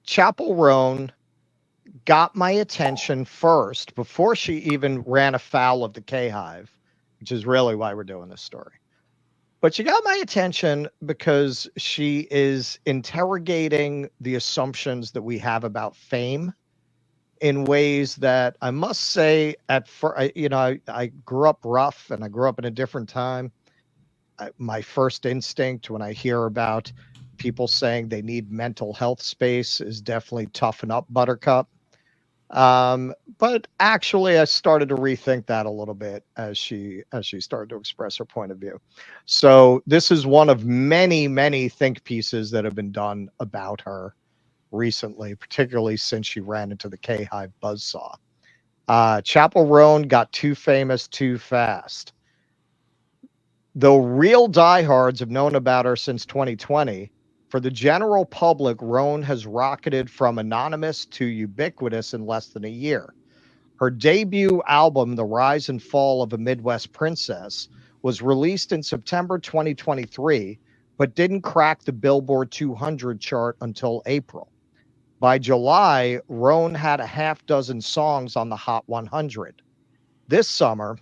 Chappell Roan got my attention first before she even ran afoul of the K-Hive, which is really why we're doing this story. But she got my attention because she is interrogating the assumptions that we have about fame in ways that I must say I grew up rough and I grew up in a different time. My first instinct when I hear about people saying they need mental health space is definitely toughen up, Buttercup. But actually, I started to rethink that a little bit as she started to express her point of view. So this is one of many think pieces that have been done about her recently, particularly since she ran into the K-Hive buzzsaw. Chappell Roan got too famous too fast. Though real diehards have known about her since 2020, for the general public, Roan has rocketed from anonymous to ubiquitous in less than a year. Her debut album, The Rise and Fall of a Midwest Princess, was released in September 2023, but didn't crack the Billboard 200 chart until April. By July, Roan had a half dozen songs on the Hot 100. This summer,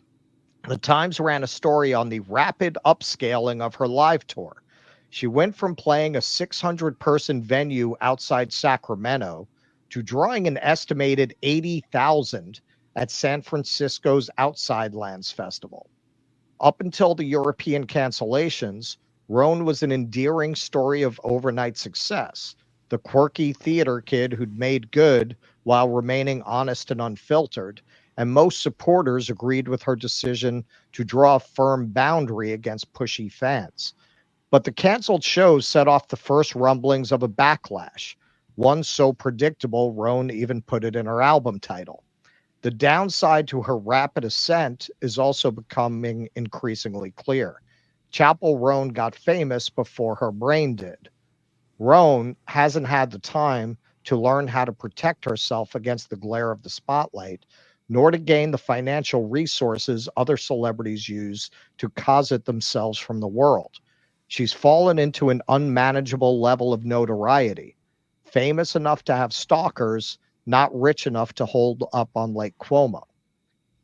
the Times ran a story on the rapid upscaling of her live tour. She went from playing a 600-person venue outside Sacramento to drawing an estimated 80,000 at San Francisco's Outside Lands Festival. Up until the European cancellations, Roan was an endearing story of overnight success, the quirky theater kid who'd made good while remaining honest and unfiltered, and most supporters agreed with her decision to draw a firm boundary against pushy fans. But the canceled shows set off the first rumblings of a backlash, one so predictable Roan even put it in her album title. The downside to her rapid ascent is also becoming increasingly clear. Chappell Roan got famous before her brain did. Roan hasn't had the time to learn how to protect herself against the glare of the spotlight, nor to gain the financial resources other celebrities use to closet themselves from the world. She's fallen into an unmanageable level of notoriety, famous enough to have stalkers, not rich enough to hold up on Lake Como.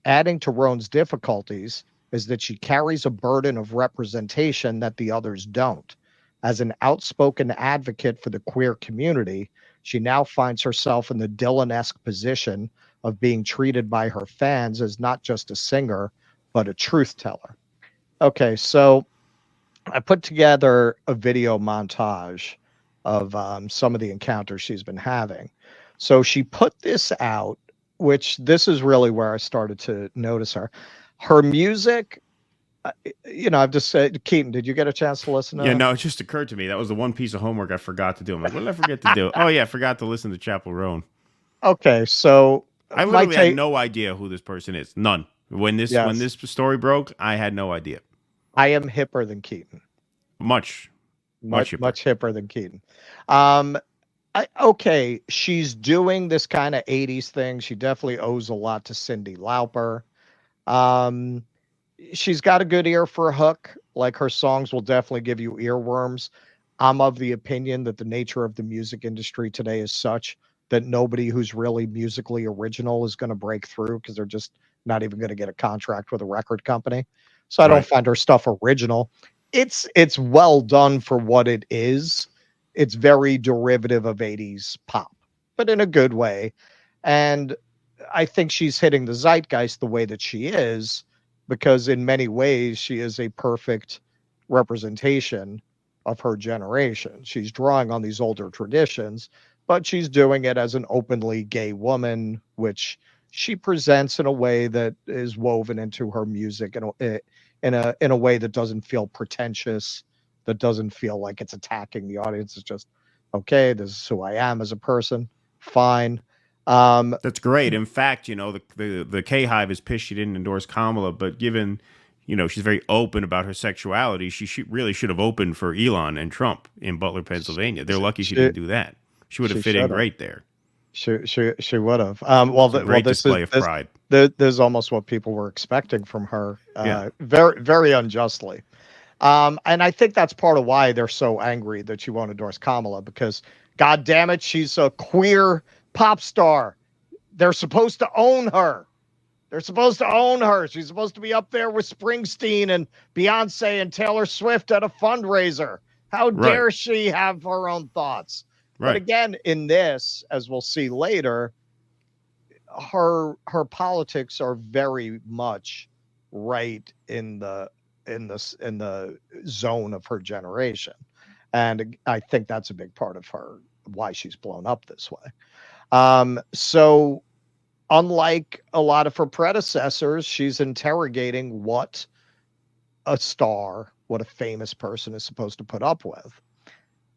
Adding to Roan's difficulties is that she carries a burden of representation that the others don't. As an outspoken advocate for the queer community, she now finds herself in the Dylan-esque position of being treated by her fans as not just a singer, but a truth teller. Okay, so I put together a video montage of some of the encounters she's been having. So she put this out, which this is really where I started to notice her. Her music, I've just said, Keaton, did you get a chance to listen to Yeah, that? no, it just occurred to me. That was the one piece of homework I forgot to do. I'm like, what did I forget to do? Oh, yeah, I forgot to listen to Chappell Roan. Okay, so I my literally had take, no idea who this person is. None. When this yes, story broke, I had no idea. I am hipper than Keaton. Much Much, hipper. much hipper than Keaton. Um, okay, she's doing this kind of 80s thing. She definitely owes a lot to Cyndi Lauper. Um, she's got a good ear for a hook. Like her songs will definitely give you earworms. I'm of the opinion that the nature of the music industry today is such that nobody who's really musically original is going to break through because they're just not even going to get a contract with a record company. So I don't Right. find her stuff original. It's well done for what it is. It's very derivative of 80s pop, but in a good way. And I think she's hitting the zeitgeist the way that she is, because in many ways she is a perfect representation of her generation. She's drawing on these older traditions, but she's doing it as an openly gay woman, which she presents in a way that is woven into her music in a way that doesn't feel pretentious, that doesn't feel like it's attacking the audience. It's just, okay, this is who I am as a person. Fine. Um, That's great. In fact, the K-Hive is pissed she didn't endorse Kamala, but given, she's very open about her sexuality, she really should have opened for Elon and Trump in Butler, Pennsylvania. They're lucky she didn't do that. She would have she fit in should have. great there. She would have. It's a great display of pride. This is almost what people were expecting from her. Yeah. Very unjustly. And I think that's part of why they're so angry that she won't endorse Kamala, because God damn it, she's a queer pop star. They're supposed to own her. They're supposed to own her. She's supposed to be up there with Springsteen and Beyonce and Taylor Swift at a fundraiser. How dare she have her own thoughts? But again, in this, as we'll see later, her politics are very much right in the zone of her generation. And I think that's a big part of why she's blown up this way. So unlike a lot of her predecessors, she's interrogating what a star, what a famous person is supposed to put up with.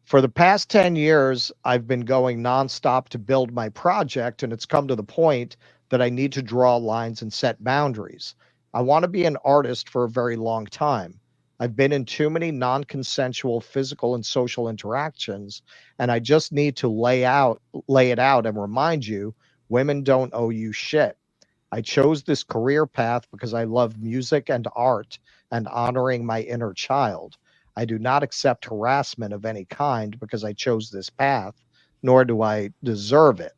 For the past 10 years, I've been going nonstop to build my project, and it's come to the point that I need to draw lines and set boundaries. I want to be an artist for a very long time. I've been in too many non-consensual physical and social interactions, and I just need to lay it out and remind you, women don't owe you shit. I chose this career path because I love music and art and honoring my inner child. I do not accept harassment of any kind because I chose this path, nor do I deserve it.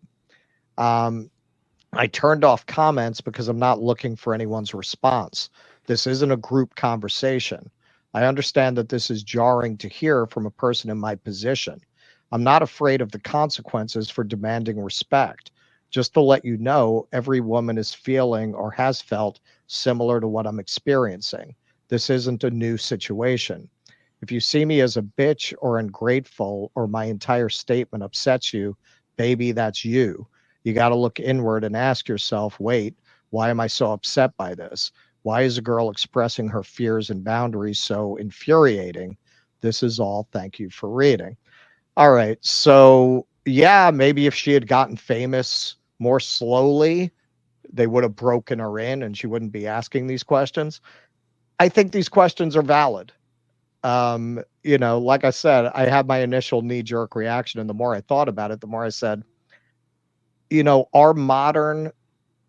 I turned off comments because I'm not looking for anyone's response. This isn't a group conversation. I understand that this is jarring to hear from a person in my position. I'm not afraid of the consequences for demanding respect. Just to let you know, every woman is feeling or has felt similar to what I'm experiencing. This isn't a new situation. If you see me as a bitch or ungrateful or my entire statement upsets you, baby, that's you. You got to look inward and ask yourself, wait, why am I so upset by this? Why is a girl expressing her fears and boundaries so infuriating? This is all. Thank you for reading. All right. So, yeah, maybe if she had gotten famous more slowly, they would have broken her in and she wouldn't be asking these questions. I think these questions are valid. Like I said, I had my initial knee-jerk reaction, and the more I thought about it, the more I said, our modern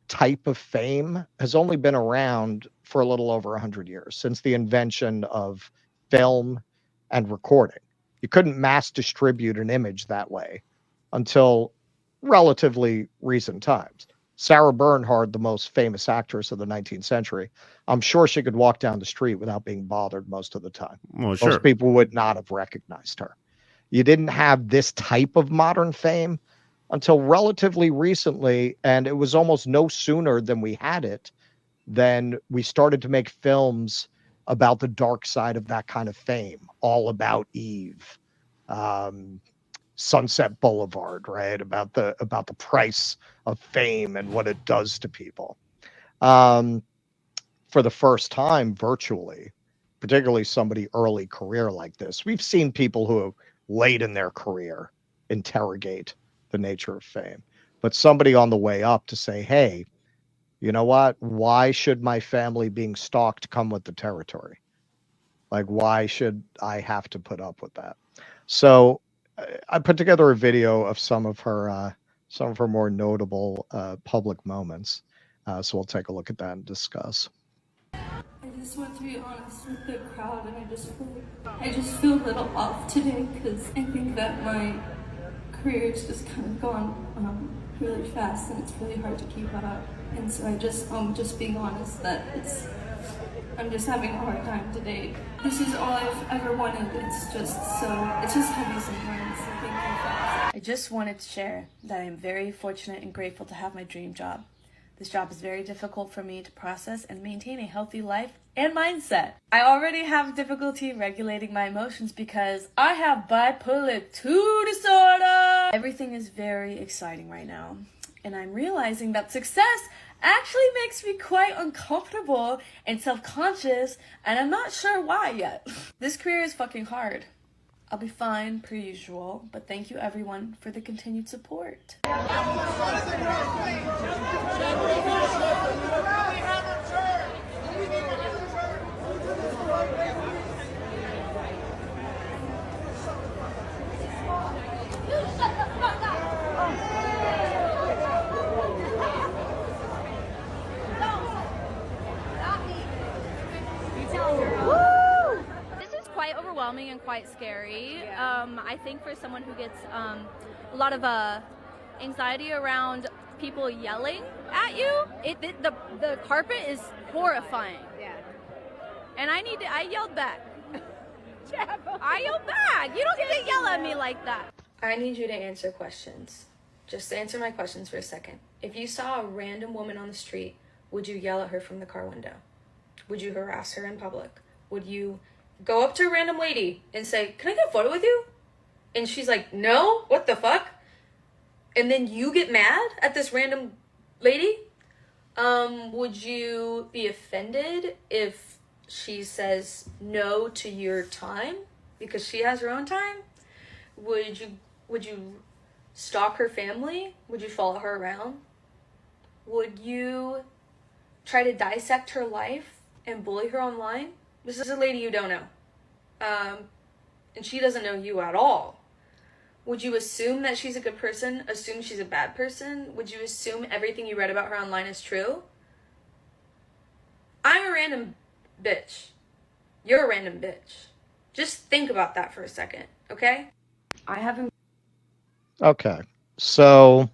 type of fame has only been around for a little over 100 years, since the invention of film and recording. You couldn't mass distribute an image that way until relatively recent times. Sarah Bernhardt, the most famous actress of the 19th century, I'm sure she could walk down the street without being bothered most of the time. Well, sure. Most people would not have recognized her. You didn't have this type of modern fame until relatively recently, and it was almost no sooner than we had it than we started to make films about the dark side of that kind of fame, All About Eve, Sunset Boulevard, right? About the price of fame and what it does to people. For the first time, virtually, particularly somebody early career like this, we've seen people who have late in their career interrogate the nature of fame, but somebody on the way up to say, hey, you know what? Why should my family being stalked come with the territory? Like, why should I have to put up with that? So I put together a video of some of her more notable public moments. So we'll take a look at that and discuss. I just want to be honest with the crowd, and I just feel a little off today because I think that my career's just kind of gone really fast, and it's really hard to keep up. And so just being honest that I'm just having a hard time today. This is all I've ever wanted. It's just heavy sometimes. So thank you for that. I just wanted to share that I am very fortunate and grateful to have my dream job. This job is very difficult for me to process and maintain a healthy life and mindset. I already have difficulty regulating my emotions because I have bipolar 2 disorder. Everything is very exciting right now, and I'm realizing that success actually makes me quite uncomfortable and self-conscious, and I'm not sure why yet. This career is fucking hard. I'll be fine per usual, but thank you everyone for the continued support. This is quite overwhelming and been quite scary. I think for someone who gets a lot of anxiety around people yelling at you, the carpet is horrifying. Yeah. And I yelled back. I yelled back. You don't get to yell at me like that. I need you to answer questions. Just answer my questions for a second. If you saw a random woman on the street, would you yell at her from the car window? Would you harass her in public? Would you go up to a random lady and say, "Can I get a photo with you?" And she's like, "No, what the fuck?" And then you get mad at this random lady? Would you be offended if she says no to your time because she has her own time? Would you stalk her family? Would you follow her around? Would you try to dissect her life and bully her online? This is a lady you don't know. And she doesn't know you at all. Would you assume that she's a good person? Assume she's a bad person? Would you assume everything you read about her online is true? I'm a random bitch. You're a random bitch. Just think about that for a second, okay? I haven't. Okay. So,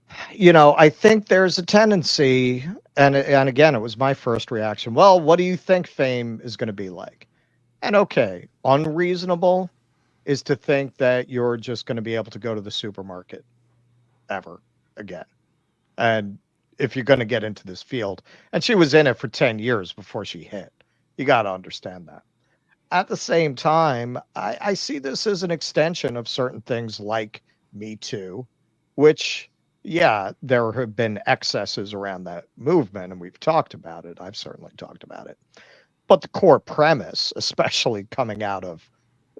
I think there's a tendency, and again, it was my first reaction. Well, what do you think fame is going to be like? And okay, unreasonable is to think that you're just going to be able to go to the supermarket ever again. And if you're going to get into this field, and she was in it for 10 years before she hit, you got to understand that. At the same time, I see this as an extension of certain things like Me Too, which, yeah, there have been excesses around that movement, and we've talked about it. I've certainly talked about it. But the core premise, especially coming out of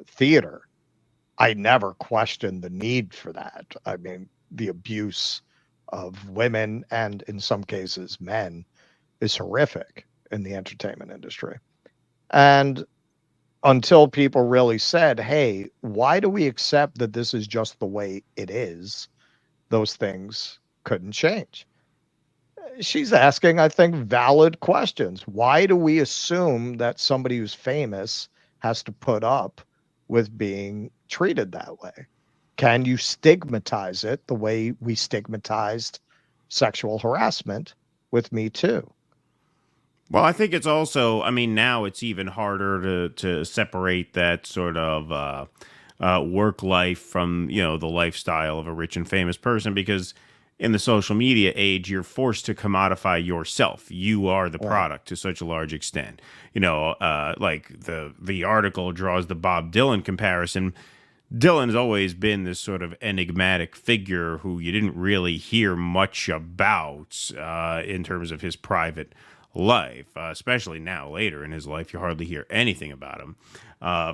theater, I never questioned the need for that. I mean, the abuse of women and in some cases men is horrific in the entertainment industry. And until people really said, hey, why do we accept that this is just the way it is? Those things couldn't change. She's asking, I think, valid questions. Why do we assume that somebody who's famous has to put up with being treated that way? Can you stigmatize it the way we stigmatized sexual harassment with Me Too? Well, I think it's also, I mean, now it's even harder to separate that sort of work life from, the lifestyle of a rich and famous person, because in the social media age, you're forced to commodify yourself. You are the product to such a large extent. Like the article draws the Bob Dylan comparison. Dylan has always been this sort of enigmatic figure who you didn't really hear much about in terms of his private life, especially now later in his life. You hardly hear anything about him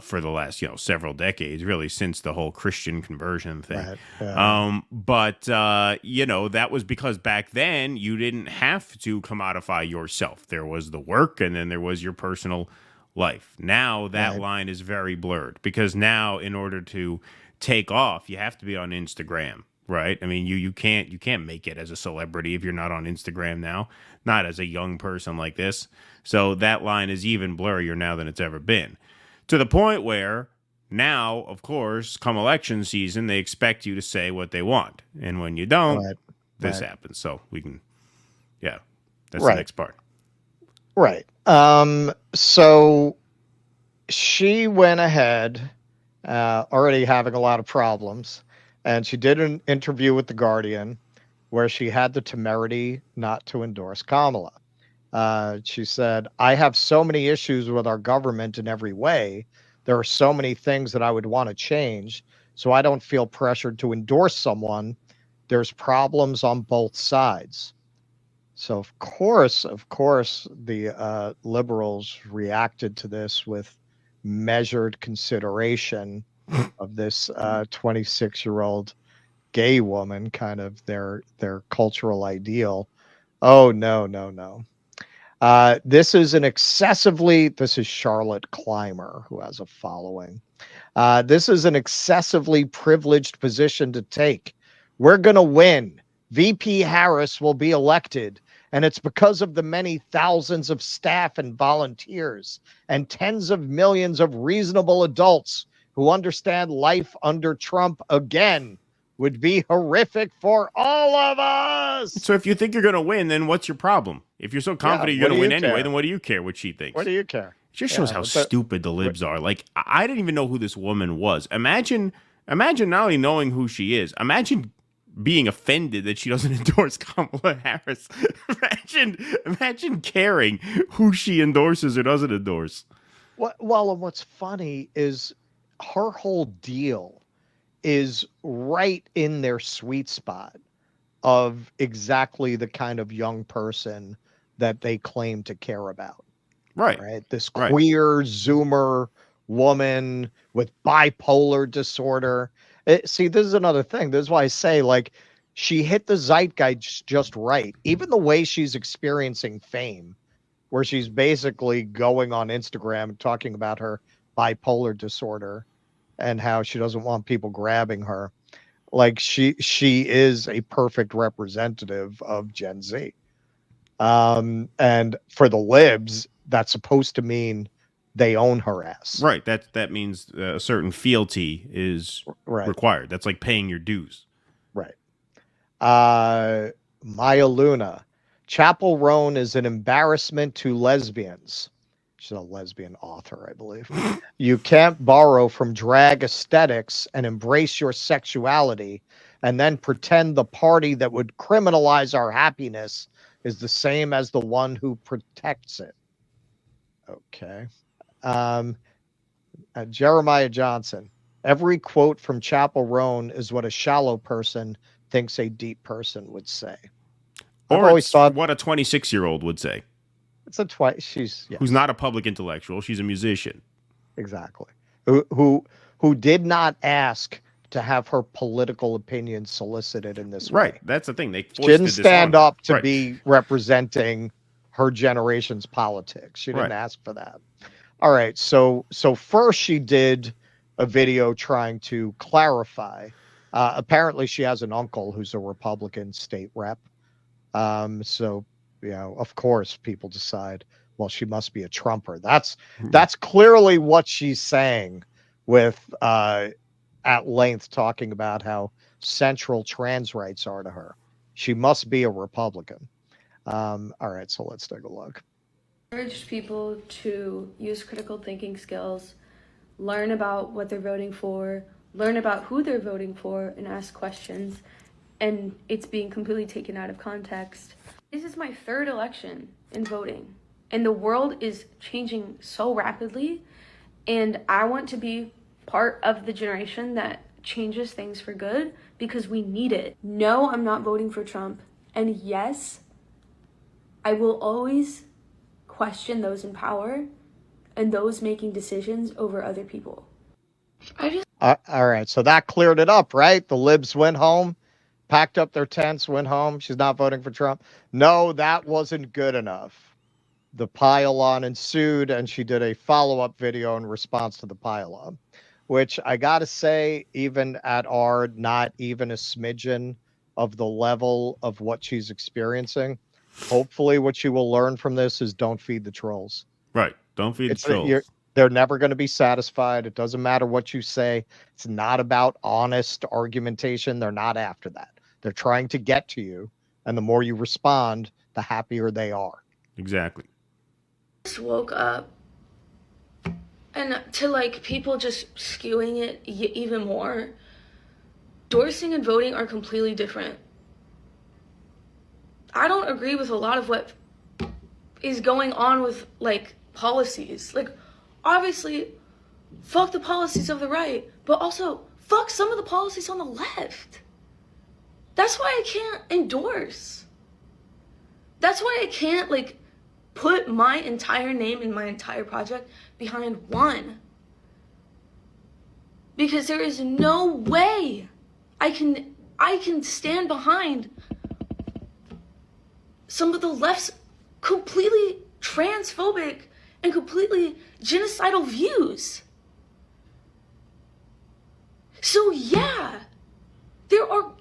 for the last several decades, really, since the whole Christian conversion thing. Right. Yeah. But that was because back then you didn't have to commodify yourself. There was the work, and then there was your personal life. Now that line is very blurred, because now in order to take off, you have to be on Instagram. Right. I mean, you can't make it as a celebrity if you're not on Instagram now, not as a young person like this. So that line is even blurrier now than it's ever been, to the point where now, of course, come election season, they expect you to say what they want. And when you don't, this happens. So we can. Yeah, that's the next part. Right. So she went ahead already having a lot of problems. And she did an interview with The Guardian where she had the temerity not to endorse Kamala. She said, I have so many issues with our government in every way. There are so many things that I would want to change, so I don't feel pressured to endorse someone. There's problems on both sides. So, of course, the liberals reacted to this with measured consideration of this 26-year-old gay woman, kind of their cultural ideal. Oh, no. This is Charlotte Clymer, who has a following. This is an excessively privileged position to take. We're going to win. VP Harris will be elected, And it's because of the many thousands of staff and volunteers and tens of millions of reasonable adults who understand life under Trump again would be horrific for all of us. So if you think you're going to win, then what's your problem? If you're so confident you're going to win anyway, then what do you care what she thinks? What do you care? It just shows how stupid the libs are. Like, I didn't even know who this woman was. Imagine not only knowing who she is, imagine being offended that she doesn't endorse Kamala Harris. imagine caring who she endorses or doesn't endorse. Well, and what's funny is her whole deal is right in their sweet spot of exactly the kind of young person that they claim to care about. Right. This queer Zoomer woman with bipolar disorder. See, this is another thing. This is why I say, like, she hit the zeitgeist just right. Even the way she's experiencing fame, where she's basically going on Instagram and talking about her bipolar disorder and how she doesn't want people grabbing her. Like, she is a perfect representative of Gen Z. And for the libs, that's supposed to mean they own her ass. Right. That means a certain fealty is required. That's like paying your dues. Right. Maya Luna. Chappell Roan is an embarrassment to lesbians. She's a lesbian author, I believe. You can't borrow from drag aesthetics and embrace your sexuality and then pretend the party that would criminalize our happiness is the same as the one who protects it. Okay. Jeremiah Johnson. Every quote from Chappell Roan is what a shallow person thinks a deep person would say. Or I've always thought what a 26-year-old would say. It's she's who's not a public intellectual. She's a musician. Exactly. Who did not ask to have her political opinion solicited in this way. Right. That's the thing. They she didn't stand up to be representing her generation's politics. She didn't ask for that. All right. So first she did a video trying to clarify. Apparently she has an uncle who's a Republican state rep. So, you know, of course people decide, well, she must be a Trumper. That's clearly what she's saying with at length talking about how central trans rights are to her. She must be a Republican. All right, so let's take a look. Encourage people to use critical thinking skills, learn about what they're voting for, learn about who they're voting for, and ask questions. And it's being completely taken out of context. This is my third election in voting, and the world is changing so rapidly, and I want to be part of the generation that changes things for good because we need it. No, I'm not voting for Trump, and yes, I will always question those in power and those making decisions over other people. All right, so that cleared it up, right? The libs went home, packed up their tents, went home. She's not voting for Trump. No, that wasn't good enough. The pile-on ensued, and she did a follow-up video in response to the pile-on, which I got to say, even at our not even a smidgen of the level of what she's experiencing, hopefully what you will learn from this is don't feed the trolls. Right. Don't feed the trolls. They're never going to be satisfied. It doesn't matter what you say. It's not about honest argumentation. They're not after that. They're trying to get to you. And the more you respond, the happier they are. Exactly. I just woke up and to like people just skewing it even more. Endorsing and voting are completely different. I don't agree with a lot of what is going on with like policies. Like, obviously, fuck the policies of the right, but also fuck some of the policies on the left. That's why I can't endorse. That's why I can't like put my entire name and my entire project behind one. Because there is no way I can stand behind some of the left's completely transphobic and completely genocidal views. So yeah, there are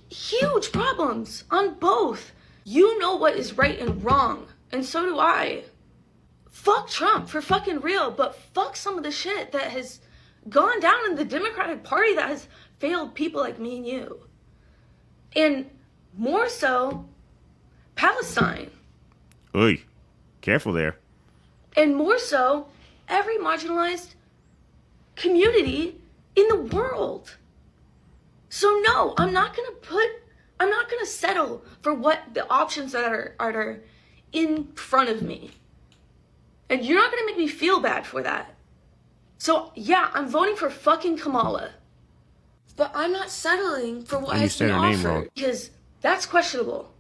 huge problems on both You know what is right and wrong, and so do I. Fuck Trump for fucking real, but fuck some of the shit that has gone down in the Democratic Party that has failed people like me and you. And more so, Palestine. Oy, careful there. And more so, every marginalized community in the world. So no, I'm not gonna settle for what the options that are in front of me. And you're not gonna make me feel bad for that. So yeah, I'm voting for fucking Kamala. But I'm not settling for what has been offered, because that's questionable.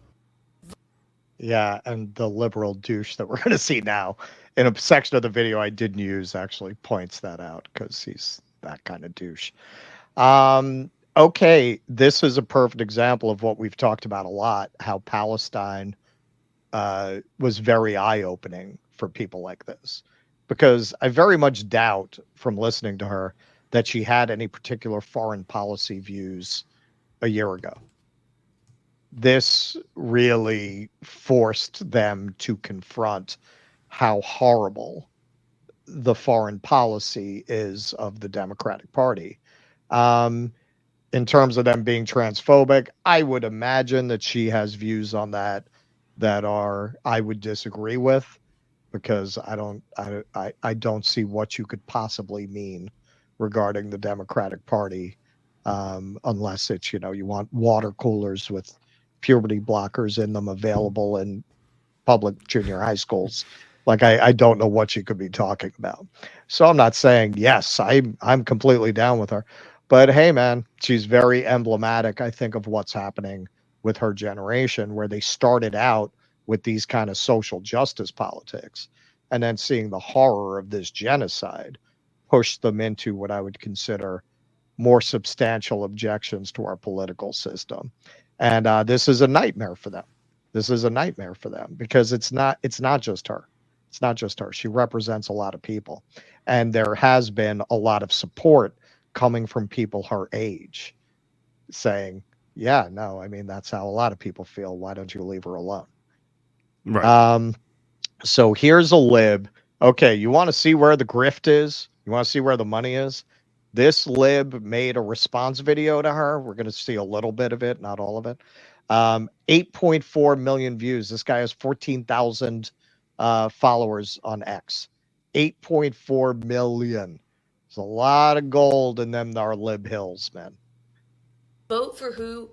Yeah, and the liberal douche that we're going to see now in a section of the video I didn't use actually points that out because he's that kind of douche. Okay, this is a perfect example of what we've talked about a lot, how Palestine was very eye-opening for people like this. Because I very much doubt from listening to her that she had any particular foreign policy views a year ago. This really forced them to confront how horrible the foreign policy is of the Democratic Party. In terms of them being transphobic, I would imagine that she has views on that I would disagree with, because I don't see what you could possibly mean regarding the Democratic Party, unless it's, you want water coolers with puberty blockers in them available in public junior high schools. Like, I don't know what you could be talking about. So I'm not saying, yes, I'm completely down with her. But hey, man, she's very emblematic, I think, of what's happening with her generation, where they started out with these kind of social justice politics, and then seeing the horror of this genocide pushed them into what I would consider more substantial objections to our political system. And this is a nightmare for them. This is a nightmare for them because it's not just her. It's not just her. She represents a lot of people. And there has been a lot of support coming from people her age saying, yeah, no, I mean, that's how a lot of people feel. Why don't you leave her alone? Right. So here's a lib. Okay, you want to see where the grift is? You want to see where the money is? This lib made a response video to her. We're going to see a little bit of it, not all of it. 8.4 million views. This guy has 14,000 followers on X. 8.4 million. There's a lot of gold in them our lib hills, man. Vote for who,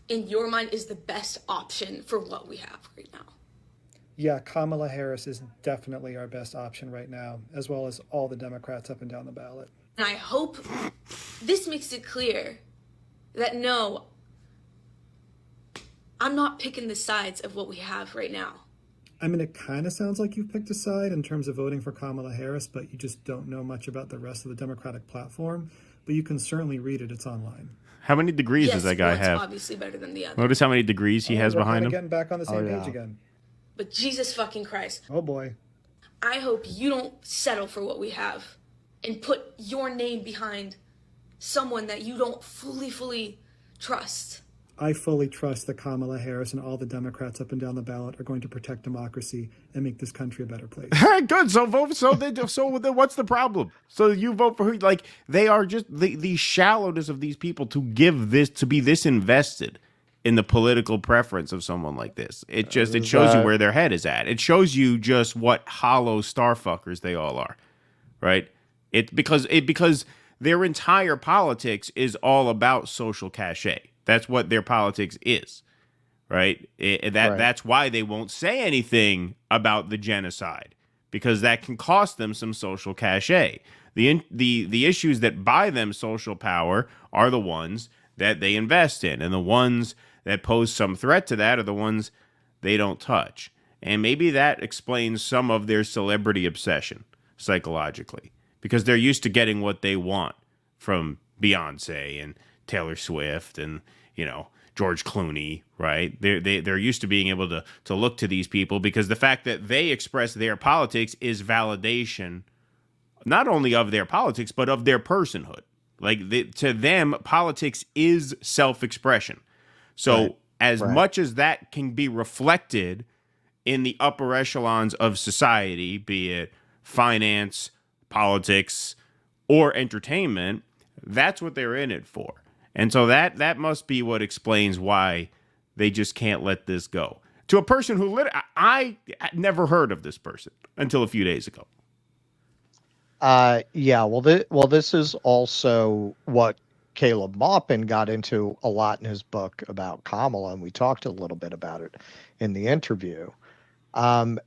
in your mind, is the best option for what we have right now. Yeah, Kamala Harris is definitely our best option right now, as well as all the Democrats up and down the ballot. And I hope this makes it clear that no, I'm not picking the sides of what we have right now. I mean, it kind of sounds like you've picked a side in terms of voting for Kamala Harris, but you just don't know much about the rest of the Democratic platform. But you can certainly read it. It's online. How many degrees does that guy have? Obviously better than the other. Notice how many degrees he has behind him? Getting back on the same page again. But Jesus fucking Christ. Oh boy. I hope you don't settle for what we have and put your name behind someone that you don't fully trust. I fully trust that Kamala Harris and all the Democrats up and down the ballot are going to protect democracy and make this country a better place. Good. So vote. So then what's the problem? So you vote for who? Like, they are just the shallowness of these people to be this invested in the political preference of someone like this. It shows you where their head is at. It shows you just what hollow starfuckers they all are, right? Because their entire politics is all about social cachet. That's what their politics is, right? That's why they won't say anything about the genocide, because that can cost them some social cachet. The issues that buy them social power are the ones that they invest in, and the ones that pose some threat to that are the ones they don't touch. And maybe that explains some of their celebrity obsession psychologically, because they're used to getting what they want from Beyonce and Taylor Swift and, George Clooney, right? They're used to being able to look to these people because the fact that they express their politics is validation, not only of their politics, but of their personhood. Like, to them, politics is self-expression. So as Right. much as that can be reflected in the upper echelons of society, be it finance, politics, or entertainment, that's what they're in it for. And so that must be what explains why they just can't let this go. To a person who I never heard of this person until a few days ago. Yeah. Well, this is also what Caleb Maupin got into a lot in his book about Kamala, and we talked a little bit about it in the interview. Um,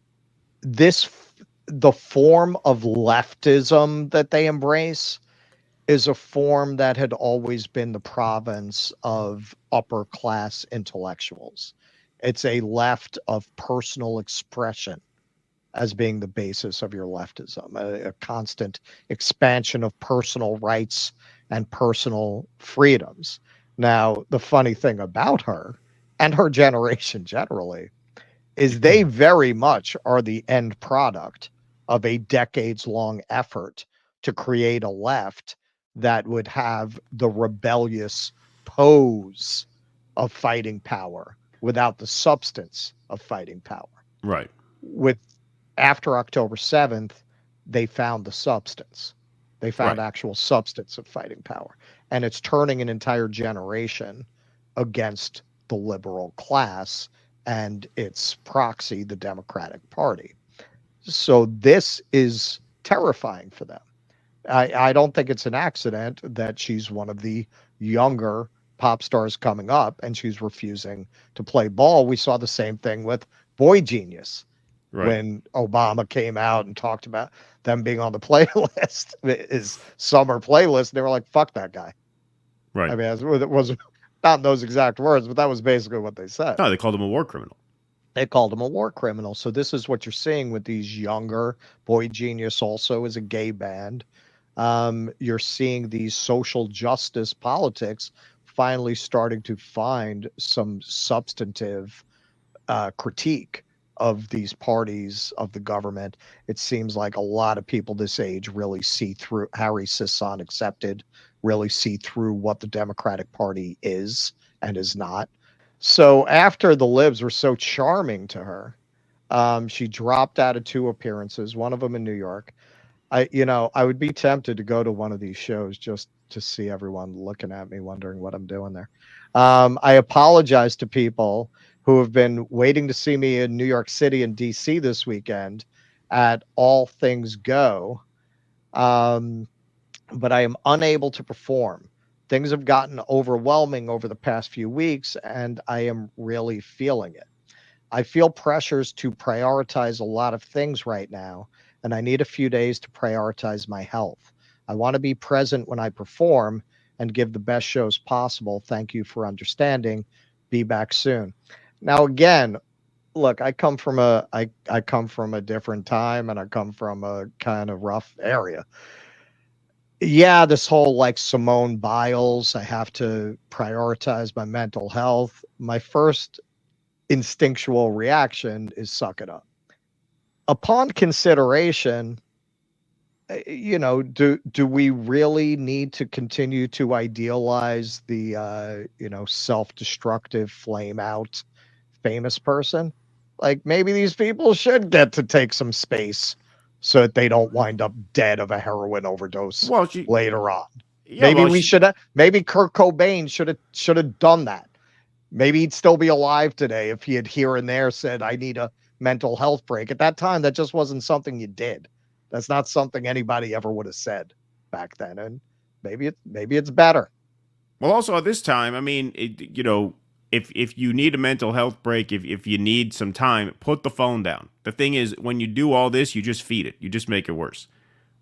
the form of leftism that they embrace is a form that had always been the province of upper class intellectuals. It's a left of personal expression as being the basis of your leftism, a constant expansion of personal rights and personal freedoms. Now, the funny thing about her and her generation generally is they very much are the end product of a decades long effort to create a left that would have the rebellious pose of fighting power without the substance of fighting power. Right. With after October 7th, they found the substance. They found actual substance of fighting power. And it's turning an entire generation against the liberal class and its proxy, the Democratic Party. So this is terrifying for them. I don't think it's an accident that she's one of the younger pop stars coming up and she's refusing to play ball. We saw the same thing with Boy Genius when Obama came out and talked about them being on the playlist, his summer playlist. They were like, fuck that guy. Right. I mean, it was not in those exact words, but that was basically what they said. No, they called him a war criminal. They called him a war criminal. So this is what you're seeing with these younger. Boy Genius also is a gay band. You're seeing these social justice politics finally starting to find some substantive critique of these parties of the government. It seems like a lot of people this age really see through. Harry Sisson accepted, really see through what the Democratic Party is and is not. So after the libs were so charming to her, she dropped out of 2 appearances, one of them in New York. I would be tempted to go to one of these shows just to see everyone looking at me, wondering what I'm doing there. I apologize to people who have been waiting to see me in New York City and DC this weekend at All Things Go. But I am unable to perform. Things have gotten overwhelming over the past few weeks, and I am really feeling it. I feel pressures to prioritize a lot of things right now, and I need a few days to prioritize my health. I want to be present when I perform and give the best shows possible. Thank you for understanding. Be back soon. Now, again, look, I come from a different time, and I come from a kind of rough area. Yeah, this whole like Simone Biles, I have to prioritize my mental health. My first instinctual reaction is suck it up. Upon consideration, do we really need to continue to idealize the self-destructive flame out famous person? Like maybe these people should get to take some space so that they don't wind up dead of a heroin overdose later on. Maybe Kurt Cobain should have done that. Maybe he'd still be alive today if he had here and there said, I need a mental health break. At that time, that just wasn't something you did. That's not something anybody ever would have said back then. And maybe it's better. Well, also at this time, I mean, if you need a mental health break, if you need some time, put the phone down. The thing is, when you do all this, you just feed it. You just make it worse,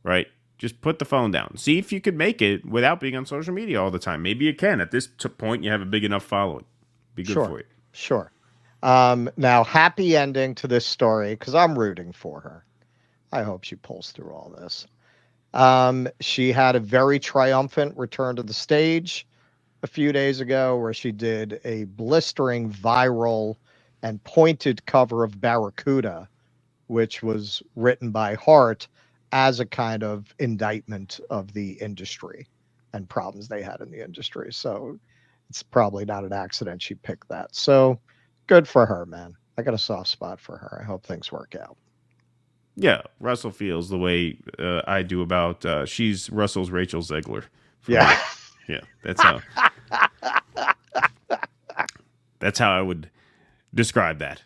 right? Just put the phone down. See if you could make it without being on social media all the time. Maybe you can. At this point, you have a big enough following. Be good for you. Sure. Now, happy ending to this story because I'm rooting for her. I hope she pulls through all this. She had a very triumphant return to the stage a few days ago where she did a blistering, viral, and pointed cover of Barracuda, which was written by Hart as a kind of indictment of the industry and problems they had in the industry. So it's probably not an accident she picked that. So good for her, man. I got a soft spot for her. I hope things work out. Yeah, Russell feels the way I do about she's Russell's Rachel Zegler. Yeah. Yeah, that's how I would describe that.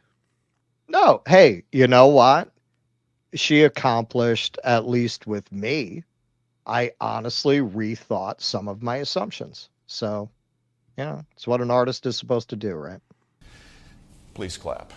No, hey, you know what? She accomplished, at least with me, I honestly rethought some of my assumptions. So, it's what an artist is supposed to do, right? Please clap.